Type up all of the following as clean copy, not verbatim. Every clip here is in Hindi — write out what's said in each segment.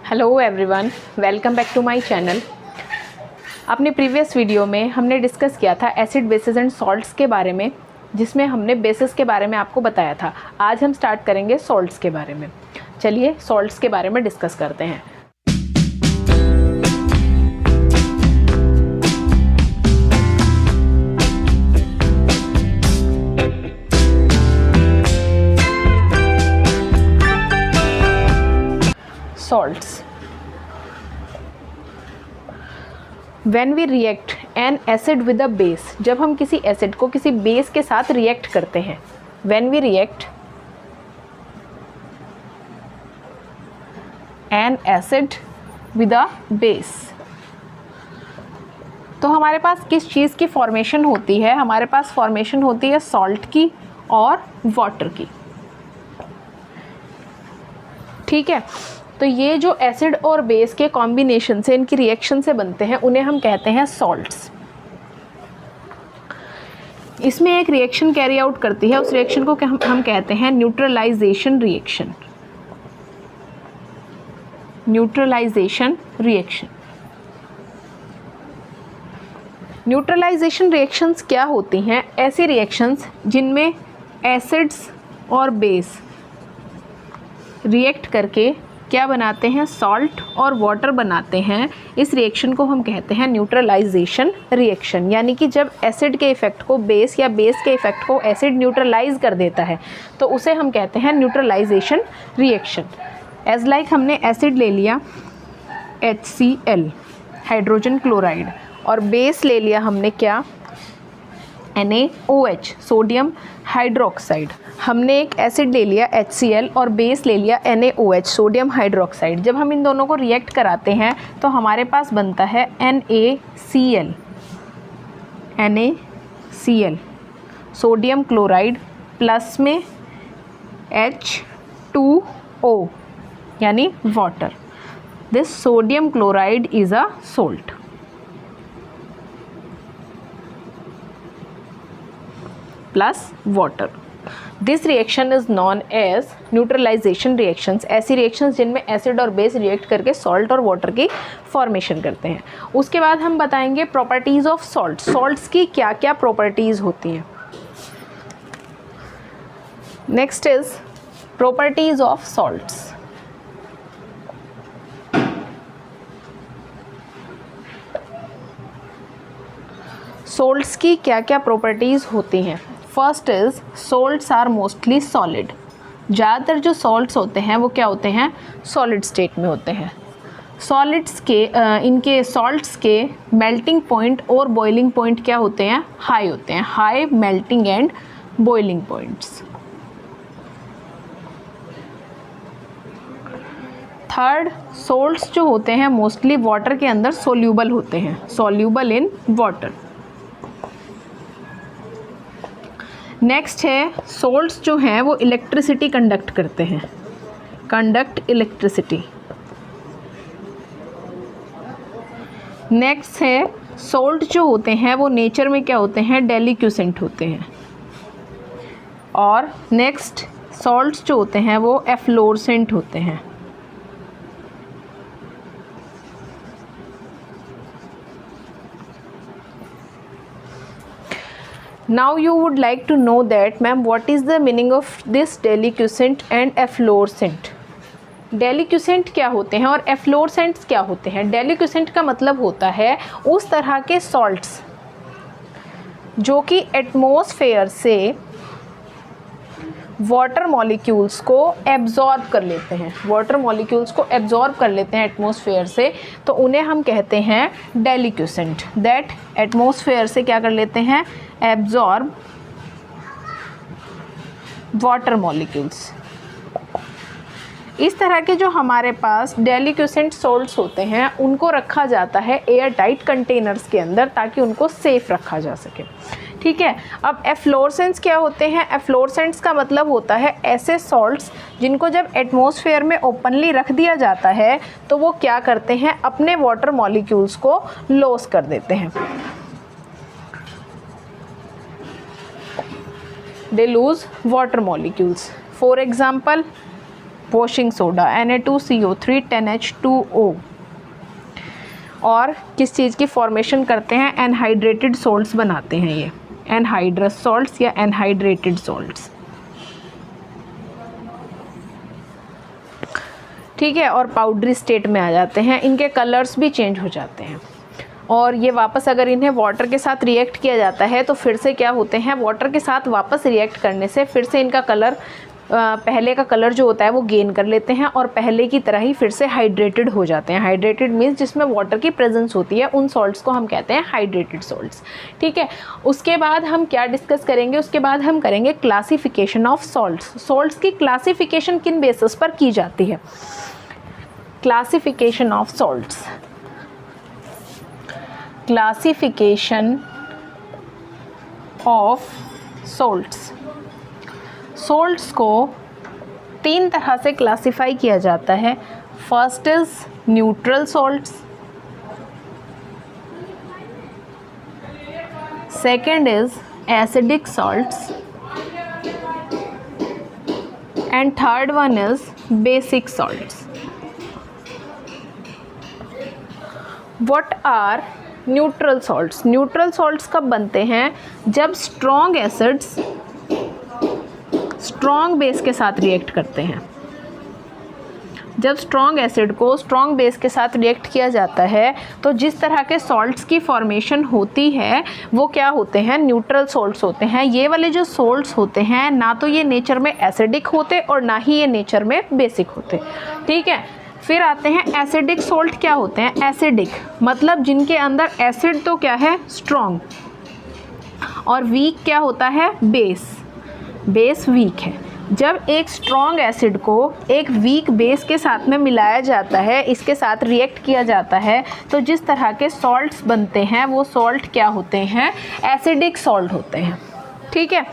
Hello everyone, welcome back to my channel. अपने प्रीवियस वीडियो में हमने डिस्कस किया था एसिड बेसिस एंड सॉल्ट्स के बारे में, जिसमें हमने बेसिस के बारे में आपको बताया था। आज हम स्टार्ट करेंगे सॉल्ट्स के बारे में। चलिए सॉल्ट्स के बारे में डिस्कस करते हैं। Salts. When we react an acid with a base, जब हम किसी एसिड को किसी बेस के साथ रिएक्ट करते हैं, when we react an acid with a base, तो हमारे पास किस चीज़ की फॉर्मेशन होती है? हमारे पास फॉर्मेशन होती है सॉल्ट की और वाटर की। ठीक है, तो ये जो एसिड और बेस के कॉम्बिनेशन से, इनकी रिएक्शन से बनते हैं, उन्हें हम कहते हैं सॉल्ट्स। इसमें एक रिएक्शन कैरी आउट करती है, उस रिएक्शन को हम कहते हैं neutralization reaction. Neutralization reaction. Neutralization reactions क्या होती हैं? ऐसी रिएक्शंस जिनमें एसिड्स और बेस रिएक्ट करके क्या बनाते हैं? सॉल्ट और वाटर बनाते हैं। इस रिएक्शन को हम कहते हैं न्यूट्रलाइजेशन रिएक्शन। यानी कि जब एसिड के इफ़ेक्ट को बेस या बेस के इफ़ेक्ट को एसिड न्यूट्रलाइज कर देता है, तो उसे हम कहते हैं न्यूट्रलाइजेशन रिएक्शन। एज लाइक हमने एसिड ले लिया HCl, हाइड्रोजन क्लोराइड, और बेस ले लिया हमने क्या? NaOH, sodium hydroxide. हमने एक एसिड ले लिया HCl और बेस ले लिया NaOH, सोडियम हाइड्रोक्साइड। जब हम इन दोनों को रिएक्ट कराते हैं तो हमारे पास बनता है NaCl, सोडियम क्लोराइड प्लस में H2O यानी water. This sodium chloride is a salt plus water. This reaction is known as neutralization reactions. ऐसी रिएक्शंस जिनमें एसिड और बेस रिएक्ट करके सॉल्ट और वाटर की फॉर्मेशन करते हैं। उसके बाद हम बताएंगे प्रॉपर्टीज़ ऑफ सॉल्ट। सॉल्ट्स की क्या क्या प्रॉपर्टीज़ होती हैं। Next is properties of salts. Salts की क्या क्या प्रॉपर्टीज़ होती हैं? First is salts are mostly solid. ज़्यादातर जो सॉल्ट्स होते हैं वो क्या होते हैं? सॉलिड स्टेट में होते हैं। सॉलिड्स के इनके सॉल्ट्स के मेल्टिंग पॉइंट और बॉइलिंग पॉइंट क्या होते हैं? हाई होते हैं। High melting and boiling points. Third, salts जो होते हैं मोस्टली वाटर के अंदर सोल्यूबल होते हैं, सोल्यूबल इन वाटर। नेक्स्ट है सॉल्ट्स जो हैं वो इलेक्ट्रिसिटी कंडक्ट करते हैं, कंडक्ट इलेक्ट्रिसिटी। नेक्स्ट है सॉल्ट जो होते हैं वो नेचर में क्या होते हैं? डेलिक्यूसेंट होते हैं। और नेक्स्ट सॉल्ट्स जो होते हैं वो एफ्लोरेसेंट होते हैं। Now you would like to know that ma'am, what is the meaning of this deliquescent and efflorescent? डेलिक्यूसेंट क्या होते हैं और एफ्लोरेसेंट्स क्या होते हैं? डेलिक्यूसेंट का मतलब होता है उस तरह के सॉल्ट्स जो कि एटमॉस्फेयर से वाटर मॉलिक्यूल्स को एब्जॉर्ब कर लेते हैं। वाटर मॉलिक्यूल्स को एब्जॉर्ब कर लेते हैं एटमॉस्फेयर से, तो उन्हें हम कहते हैं डेलिक्यूसेंट। दैट एटमॉस्फेयर से क्या कर लेते हैं? Absorb water molecules. इस तरह के जो हमारे पास डेलिक्यूसेंट सॉल्ट्स होते हैं उनको रखा जाता है एयर टाइट कंटेनर्स के अंदर, ताकि उनको सेफ रखा जा सके। ठीक है। अब एफ्लोरेसेंट्स क्या होते हैं? एफ्लोरेसेंट्स का मतलब होता है ऐसे सॉल्ट्स जिनको जब एटमॉस्फेयर में ओपनली रख दिया जाता है तो वो क्या करते हैं? अपने वाटर मॉलिक्यूल्स को लॉस कर देते हैं। They lose water molecules. For example washing soda, Na2CO3 10H2O। और किस चीज़ की फॉर्मेशन करते हैं? एनहाइड्रेटेड सॉल्ट्स बनाते हैं ये, एनहाइड्रस सॉल्ट्स या एनहाइड्रेटेड सॉल्ट्स। ठीक है, और पाउडरी स्टेट में आ जाते हैं, इनके कलर्स भी चेंज हो जाते हैं। और ये वापस अगर इन्हें वाटर के साथ रिएक्ट किया जाता है तो फिर से क्या होते हैं, वाटर के साथ वापस रिएक्ट करने से फिर से इनका कलर, पहले का कलर जो होता है वो गेन कर लेते हैं और पहले की तरह ही फिर से हाइड्रेटेड हो जाते हैं। हाइड्रेटेड मीन्स जिसमें वाटर की प्रेजेंस होती है, उन सॉल्ट्स को हम कहते हैं हाइड्रेटेड सॉल्ट्स। ठीक है, उसके बाद हम क्या डिस्कस करेंगे? उसके बाद हम करेंगे क्लासिफिकेशन ऑफ सॉल्ट्स। सॉल्ट्स की क्लासिफिकेशन किन बेसिस पर की जाती है? Classification of salts, classification of salts. Salts को 3 तरह से क्लासिफाई किया जाता है। First is neutral salts, second is acidic salts and third one is basic salts. What are neutral salts? Neutral salts कब बनते हैं? जब स्ट्रॉन्ग एसिड्स स्ट्रॉन्ग बेस के साथ रिएक्ट करते हैं। जब स्ट्रॉन्ग एसिड को स्ट्रॉन्ग बेस के साथ रिएक्ट किया जाता है तो जिस तरह के सॉल्ट्स की फॉर्मेशन होती है वो क्या होते हैं? न्यूट्रल सॉल्ट्स होते हैं। ये वाले जो सॉल्ट्स होते हैं ना तो ये नेचर में एसिडिक होते और ना ही ये नेचर में बेसिक होते। ठीक है, फिर आते हैं एसिडिक सॉल्ट। क्या होते हैं एसिडिक? मतलब जिनके अंदर एसिड तो क्या है? स्ट्रॉन्ग, और वीक क्या होता है? बेस। बेस वीक है। जब एक स्ट्रॉन्ग एसिड को एक वीक बेस के साथ में मिलाया जाता है, इसके साथ रिएक्ट किया जाता है, तो जिस तरह के सॉल्ट्स बनते हैं वो सॉल्ट क्या होते हैं? एसिडिक सॉल्ट होते हैं। ठीक है,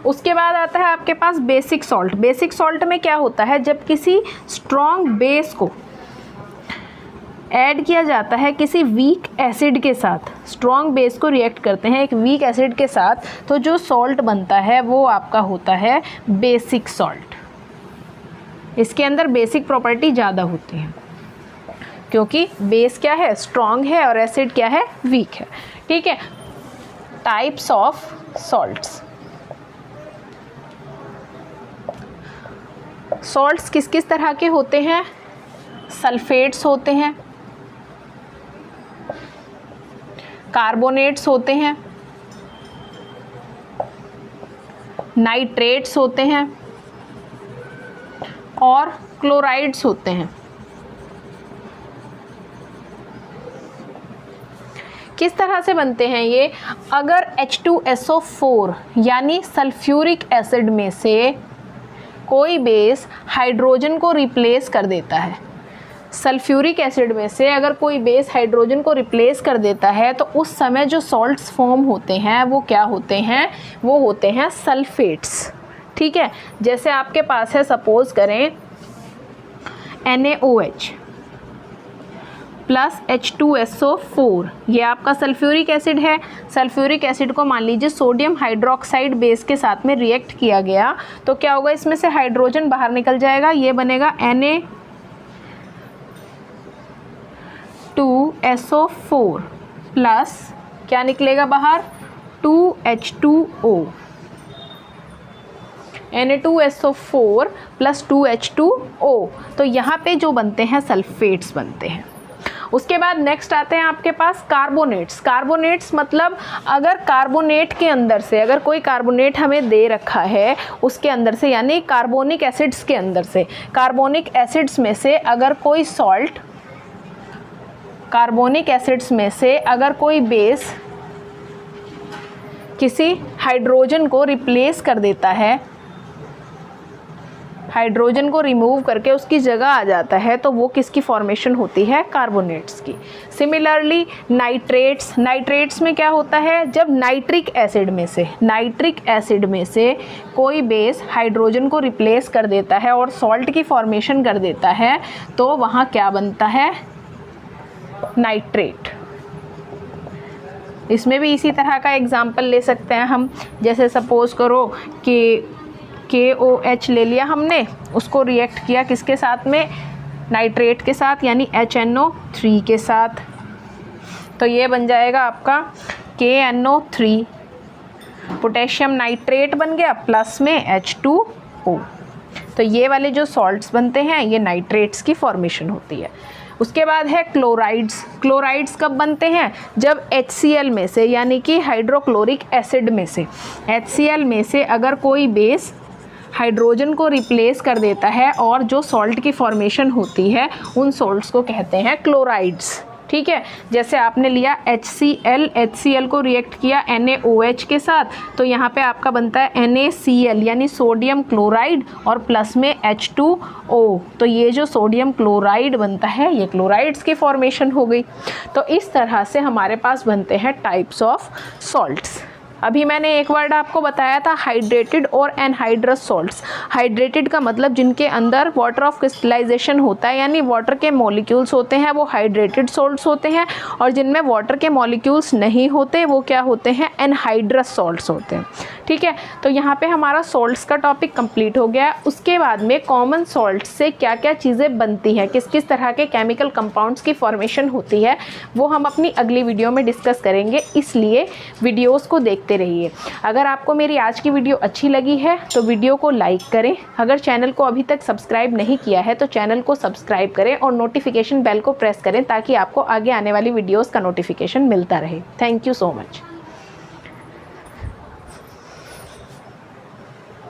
उसके बाद आता है आपके पास बेसिक सॉल्ट। बेसिक सॉल्ट में क्या होता है? जब किसी स्ट्रॉन्ग बेस को ऐड किया जाता है किसी वीक एसिड के साथ, स्ट्रॉन्ग बेस को रिएक्ट करते हैं एक वीक एसिड के साथ, तो जो सॉल्ट बनता है वो आपका होता है बेसिक सॉल्ट। इसके अंदर बेसिक प्रॉपर्टी ज़्यादा होती है क्योंकि बेस क्या है? स्ट्रॉन्ग है और एसिड क्या है? वीक है। ठीक है, टाइप्स ऑफ सॉल्ट्स। सॉल्ट्स किस किस तरह के होते हैं? सल्फेट्स होते हैं, कार्बोनेट्स होते हैं, नाइट्रेट्स होते हैं और क्लोराइड्स होते हैं। किस तरह से बनते हैं ये? अगर H2SO4 यानी सल्फ्यूरिक एसिड में से कोई बेस हाइड्रोजन को रिप्लेस कर देता है, सल्फ्यूरिक एसिड में से अगर कोई बेस हाइड्रोजन को रिप्लेस कर देता है तो उस समय जो सॉल्ट्स फॉर्म होते हैं वो क्या होते हैं? वो होते हैं सल्फेट्स। ठीक है, जैसे आपके पास है, सपोज करें NaOH प्लस H2SO4, ये आपका सल्फ्यूरिक एसिड है। सल्फ्यूरिक एसिड को मान लीजिए सोडियम हाइड्रोक्साइड बेस के साथ में रिएक्ट किया गया तो क्या होगा? इसमें से हाइड्रोजन बाहर निकल जाएगा, ये बनेगा Na2SO4 प्लस क्या निकलेगा बाहर? 2H2O। Na2SO4 प्लस 2H2O, तो यहाँ पे जो बनते हैं सल्फेट्स बनते हैं। उसके बाद नेक्स्ट आते हैं आपके पास कार्बोनेट्स। कार्बोनेट्स मतलब अगर कार्बोनेट के अंदर से, अगर कोई कार्बोनेट हमें दे रखा है उसके अंदर से, यानी कार्बोनिक एसिड्स के अंदर से, कार्बोनिक एसिड्स में से अगर कोई सॉल्ट, कार्बोनिक एसिड्स में से अगर कोई बेस किसी हाइड्रोजन को रिप्लेस कर देता है, हाइड्रोजन को रिमूव करके उसकी जगह आ जाता है, तो वो किसकी फॉर्मेशन होती है? कार्बोनेट्स की। सिमिलरली नाइट्रेट्स, नाइट्रेट्स में क्या होता है? जब नाइट्रिक एसिड में से कोई बेस हाइड्रोजन को रिप्लेस कर देता है और सॉल्ट की फॉर्मेशन कर देता है तो वहाँ क्या बनता है? नाइट्रेट। इसमें भी इसी तरह का एग्जाम्पल ले सकते हैं हम, जैसे सपोज करो कि KOH ले लिया हमने, उसको रिएक्ट किया किसके साथ में, नाइट्रेट के साथ यानी HNO3 के साथ। तो ये बन जाएगा आपका KNO3, पोटेशियम नाइट्रेट बन गया प्लस में H2O। तो ये वाले जो सॉल्ट्स बनते हैं ये नाइट्रेट्स की फॉर्मेशन होती है। उसके बाद है क्लोराइड्स। क्लोराइड्स कब बनते हैं, जब HCl में से यानी कि हाइड्रोक्लोरिक एसिड में से, HCl में से अगर कोई बेस हाइड्रोजन को रिप्लेस कर देता है और जो सॉल्ट की फॉर्मेशन होती है उन सॉल्ट्स को कहते हैं क्लोराइड्स। ठीक है, जैसे आपने लिया HCl को रिएक्ट किया NaOH के साथ, तो यहाँ पे आपका बनता है NaCl यानी सोडियम क्लोराइड और प्लस में H2O। तो ये जो सोडियम क्लोराइड बनता है ये क्लोराइड्स की फॉर्मेशन हो गई। तो इस तरह से हमारे पास बनते हैं टाइप्स ऑफ सॉल्ट्स। अभी मैंने एक वर्ड आपको बताया था हाइड्रेटेड और एनहाइड्रस सॉल्ट्स। हाइड्रेटेड का मतलब जिनके अंदर वाटर ऑफ क्रिस्टलाइजेशन होता है यानी वाटर के मॉलिक्यूल्स होते हैं वो हाइड्रेटेड सॉल्ट्स होते हैं, और जिनमें वाटर के मॉलिक्यूल्स नहीं होते वो क्या होते हैं, एनहाइड्रस सॉल्ट्स होते हैं। ठीक है, तो यहाँ पे हमारा सॉल्ट्स का टॉपिक कंप्लीट हो गया। उसके बाद में कॉमन सॉल्ट्स से क्या क्या चीज़ें बनती हैं, किस किस तरह के केमिकल कंपाउंड्स की फॉर्मेशन होती है, वो हम अपनी अगली वीडियो में डिस्कस करेंगे, इसलिए वीडियोज़ को देखते रहिए। अगर आपको मेरी आज की वीडियो अच्छी लगी है तो वीडियो को लाइक करें, अगर चैनल को अभी तक सब्सक्राइब नहीं किया है तो चैनल को सब्सक्राइब करें और नोटिफिकेशन बेल को प्रेस करें ताकि आपको आगे आने वाली वीडियोज़ का नोटिफिकेशन मिलता रहे। Thank you so much.